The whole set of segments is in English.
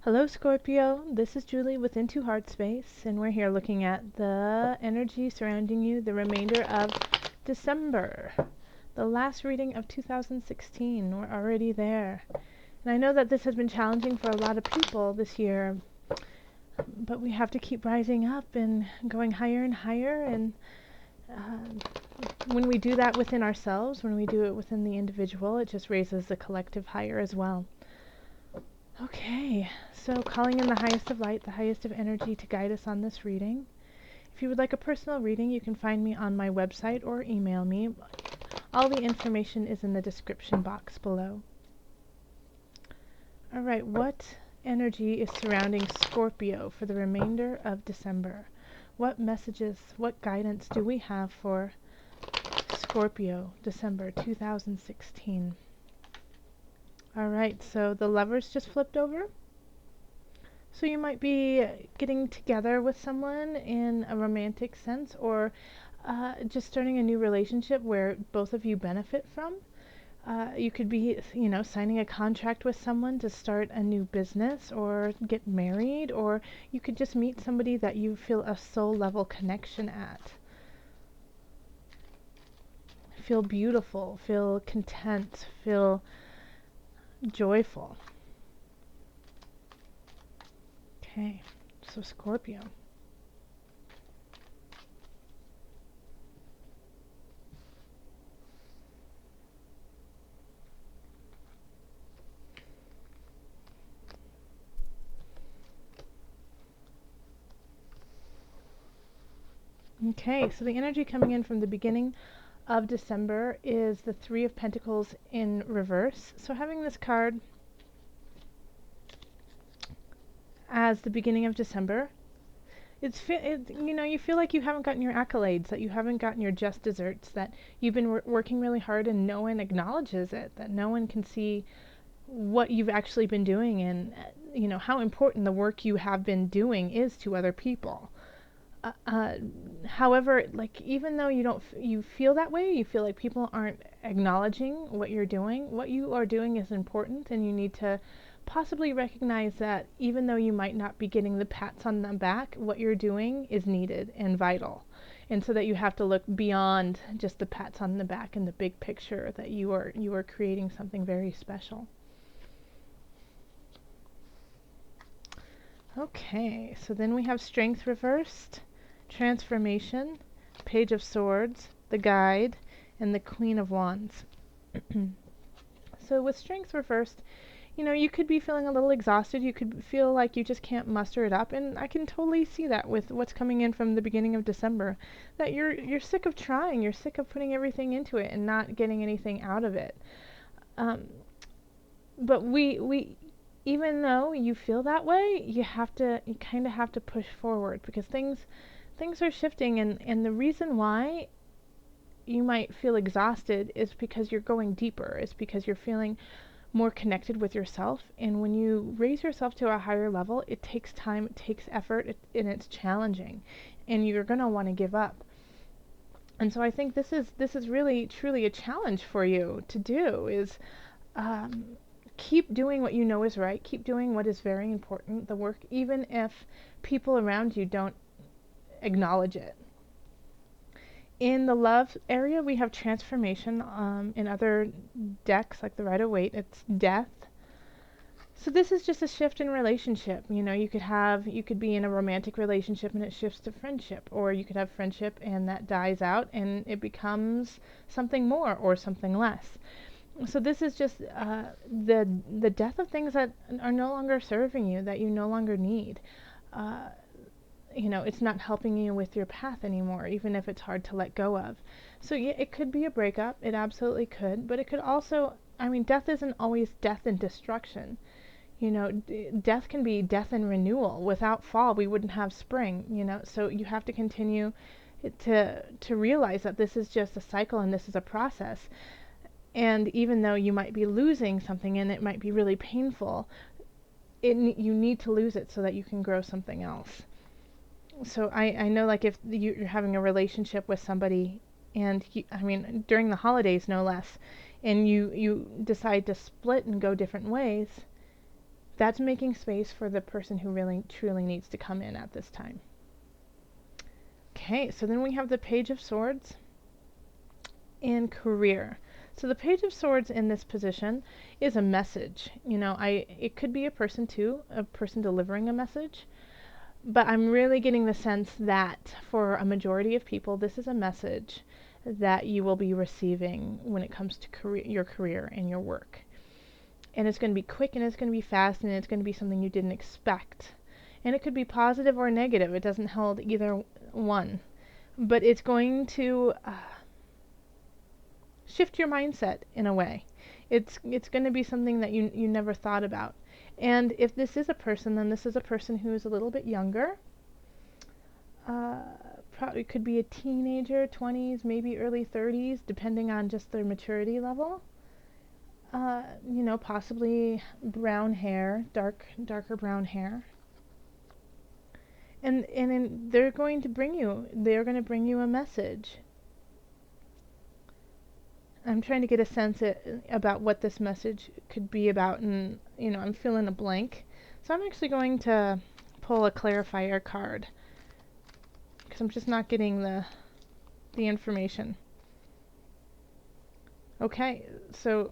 Hello Scorpio, this is Julie with Into Heartspace, and we're here looking at the energy surrounding you the remainder of December. The last reading of 2016, we're already there. And I know that this has been challenging for a lot of people this year, but we have to keep rising up and going higher and higher, and when we do that within ourselves, when we do it within the individual, it just raises the collective higher as well. Okay, so calling in the highest of light, the highest of energy to guide us on this reading. If you would like a personal reading, you can find me on my website or email me. All the information is in the description box below. Alright, what energy is surrounding Scorpio for the remainder of December? What messages, what guidance do we have for Scorpio, December 2016? Alright, so the Lovers just flipped over. So you might be getting together with someone in a romantic sense, or just starting a new relationship where both of you benefit from. You could be, signing a contract with someone to start a new business or get married, or you could just meet somebody that you feel a soul level connection at. Feel beautiful, feel content, feel joyful. Okay, so Scorpio. Okay, so the energy coming in from the beginning of December is the Three of Pentacles in reverse. So having this card as the beginning of December, you feel like you haven't gotten your accolades, that you haven't gotten your just desserts, that you've been working really hard and no one acknowledges it, that no one can see what you've actually been doing, and how important the work you have been doing is to other people. However, like, even though you feel that way, you feel like people aren't acknowledging what you're doing. What you are doing is important, and you need to possibly recognize that even though you might not be getting the pats on the back, what you're doing is needed and vital. And so that you have to look beyond just the pats on the back and the big picture, that you are creating something very special. Okay, so then we have Strength reversed, Transformation, Page of Swords, the Guide, and the Queen of Wands. So with Strength reversed, you could be feeling a little exhausted. You could feel like you just can't muster it up, and I can totally see that with what's coming in from the beginning of December, that you're sick of trying, you're sick of putting everything into it and not getting anything out of it. But we even though you feel that way, you kind of have to push forward, because things are shifting, and the reason why you might feel exhausted is because you're going deeper, is because you're feeling more connected with yourself. And when you raise yourself to a higher level, it takes time, it takes effort, and it's challenging, and you're going to want to give up. And so I think this is really truly a challenge for you to do, is keep doing what you know is right, keep doing what is very important, the work, even if people around you don't acknowledge it. In the love area, we have Transformation. In other decks, like the Rider-Waite, it's Death. So this is just a shift in relationship. You could be in a romantic relationship and it shifts to friendship, or you could have friendship and that dies out and it becomes something more or something less. So this is just the death of things that are no longer serving you, that you no longer need. It's not helping you with your path anymore, even if it's hard to let go of. So yeah, it could be a breakup. It absolutely could. But it could also, death isn't always death and destruction. Death can be death and renewal. Without fall, we wouldn't have spring, so you have to continue to realize that this is just a cycle and this is a process. And even though you might be losing something and it might be really painful, you need to lose it so that you can grow something else. So I know, like, if you're having a relationship with somebody, and during the holidays no less, and you decide to split and go different ways, that's making space for the person who really truly needs to come in at this time. Okay, so then we have the Page of Swords in career. So the Page of Swords in this position is a message. It could be a person too, a person delivering a message. But I'm really getting the sense that for a majority of people, this is a message that you will be receiving when it comes to your career and your work. And it's going to be quick, and it's going to be fast, and it's going to be something you didn't expect. And it could be positive or negative. It doesn't hold either one. But it's going to shift your mindset in a way. It's going to be something that you never thought about. And if this is a person, then this is a person who is a little bit younger. Probably could be a teenager, 20s, maybe early 30s, depending on just their maturity level. Possibly brown hair, darker brown hair. And they're going to bring you a message. I'm trying to get a sense about what this message could be about, and I'm feeling a blank. So I'm actually going to pull a clarifier card because I'm just not getting the information. Okay, so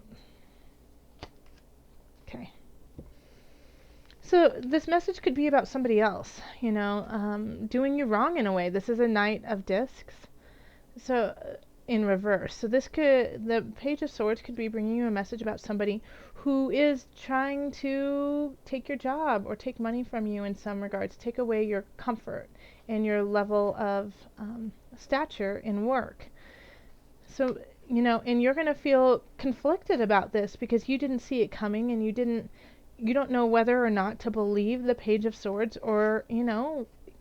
this message could be about somebody else, doing you wrong in a way. This is a Knight of Discs, so in reverse. So the Page of Swords could be bringing you a message about somebody who is trying to take your job or take money from you in some regards, take away your comfort and your level of stature in work. So, and you're going to feel conflicted about this because you didn't see it coming, and you don't know whether or not to believe the Page of Swords or,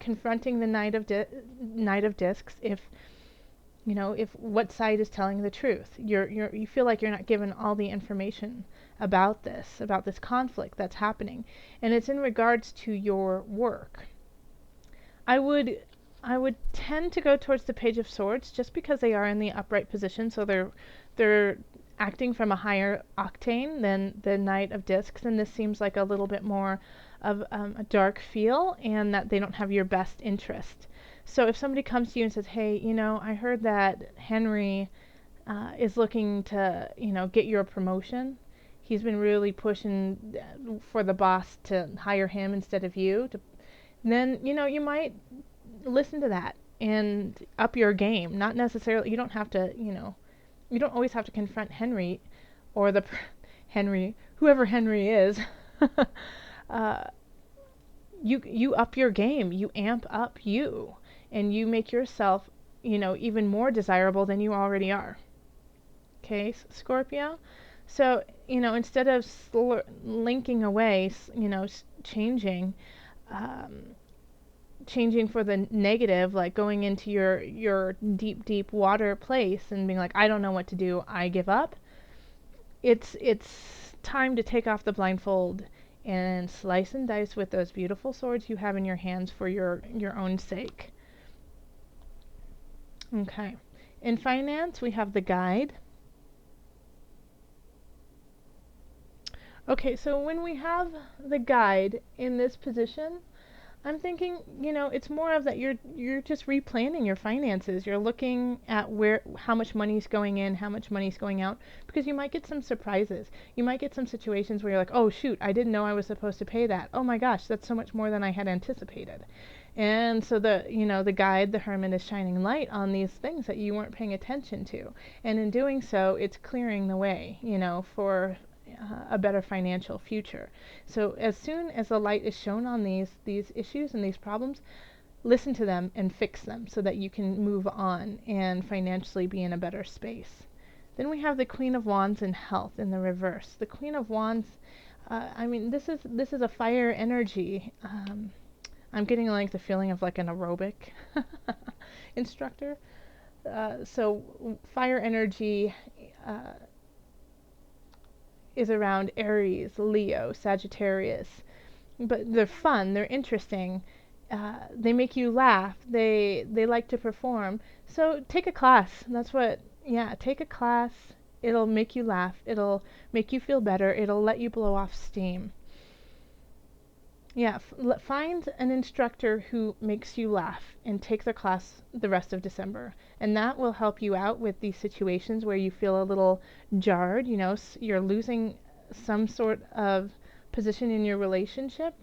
confronting the Knight of Discs if what side is telling the truth. You feel like you're not given all the information about this conflict that's happening, and it's in regards to your work. I would tend to go towards the Page of Swords just because they are in the upright position, so they're acting from a higher octane than the Knight of Discs, and this seems like a little bit more of a dark feel, and that they don't have your best interest. So if somebody comes to you and says, hey, I heard that Henry is looking to, get your promotion. He's been really pushing for the boss to hire him instead of you. Then, you might listen to that and up your game. Not necessarily, you don't have to, you don't always have to confront Henry or Henry, whoever Henry is. You up your game, you amp up you, and you make yourself, even more desirable than you already are. Okay, Scorpio? So, instead of linking away, changing for the negative, like going into your deep water place and being like, I don't know what to do, I give up. It's time to take off the blindfold and slice and dice with those beautiful swords you have in your hands for your own sake. Okay. In finance, we have the Guide. Okay, so when we have the Guide in this position, I'm thinking, it's more of that you're just replanning your finances. You're looking at how much money's going in, how much money's going out, because you might get some surprises. You might get some situations where you're like, oh shoot, I didn't know I was supposed to pay that. Oh my gosh, that's so much more than I had anticipated. And so the Guide, the Hermit, is shining light on these things that you weren't paying attention to. And in doing so, it's clearing the way, for a better financial future. So as soon as the light is shown on these issues and these problems, listen to them and fix them so that you can move on and financially be in a better space. Then we have the Queen of Wands in health in the reverse. The Queen of Wands, this is a fire energy. I'm getting like the feeling of like an aerobic instructor. So fire energy is around Aries, Leo, Sagittarius. But they're fun, they're interesting, they make you laugh, they like to perform. So take a class. Take a class. It'll make you laugh, it'll make you feel better, it'll let you blow off steam. Yeah, find an instructor who makes you laugh and take their class the rest of December. And that will help you out with these situations where you feel a little jarred, you know, you're losing some sort of position in your relationship.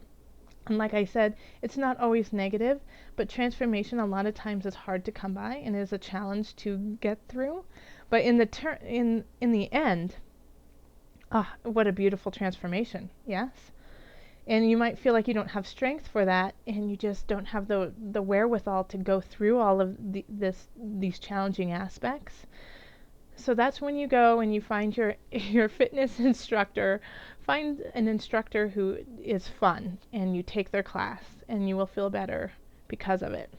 And like I said, it's not always negative, but transformation a lot of times is hard to come by and is a challenge to get through. But in the end, ah, what a beautiful transformation. Yes. And you might feel like you don't have strength for that, and you just don't have the wherewithal to go through all of these challenging aspects. So that's when you go and you find your your fitness instructor. Find an instructor who is fun, and you take their class, and you will feel better because of it.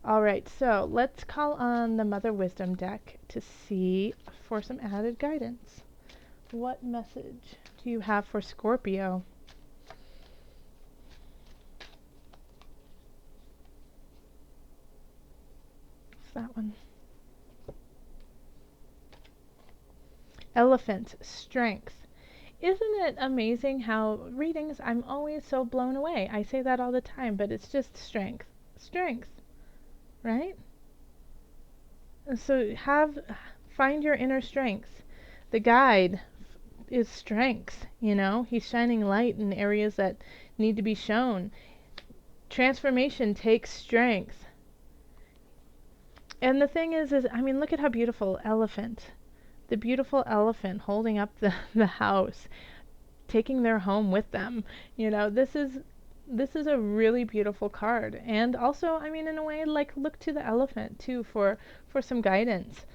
All right, so let's call on the Mother Wisdom deck to see for some added guidance. What message do you have for Scorpio? What's that one? Elephant, strength. Isn't it amazing how readings, I'm always so blown away. I say that all the time, but it's just strength. Strength, right? So find your inner strength. The guide is strength, you know? He's shining light in areas that need to be shown. Transformation takes strength. And the thing is I mean, look at how beautiful elephant. The beautiful elephant holding up the house, taking their home with them. You know, this is a really beautiful card. And also, I mean, in a way, like, look to the elephant too for some guidance.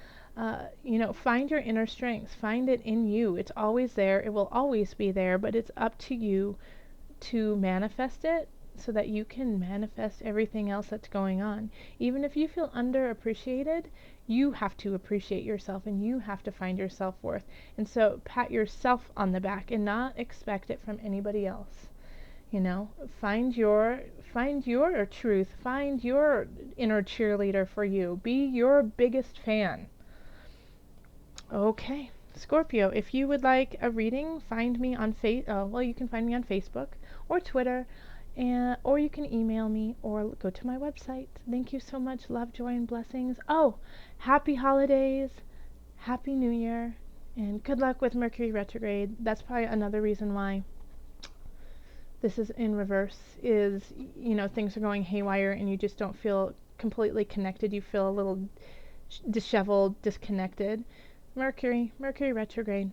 You know, find your inner strength. Find it in you. It's always there. It will always be there, but it's up to you to manifest it so that you can manifest everything else that's going on. Even if you feel underappreciated, you have to appreciate yourself and you have to find your self-worth. And so pat yourself on the back and not expect it from anybody else. You know, find your truth, find your inner cheerleader for you. Be your biggest fan. Okay. Scorpio, if you would like a reading, find me on you can find me on Facebook or Twitter, or you can email me or go to my website. Thank you so much. Love, joy, and blessings. Oh, happy holidays, happy New Year, and good luck with Mercury retrograde. That's probably another reason why this is in reverse. Is, you know, things are going haywire and you just don't feel completely connected. You feel a little disheveled, disconnected. Mercury retrograde.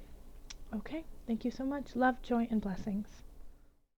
Okay, thank you so much. Love, joy, and blessings.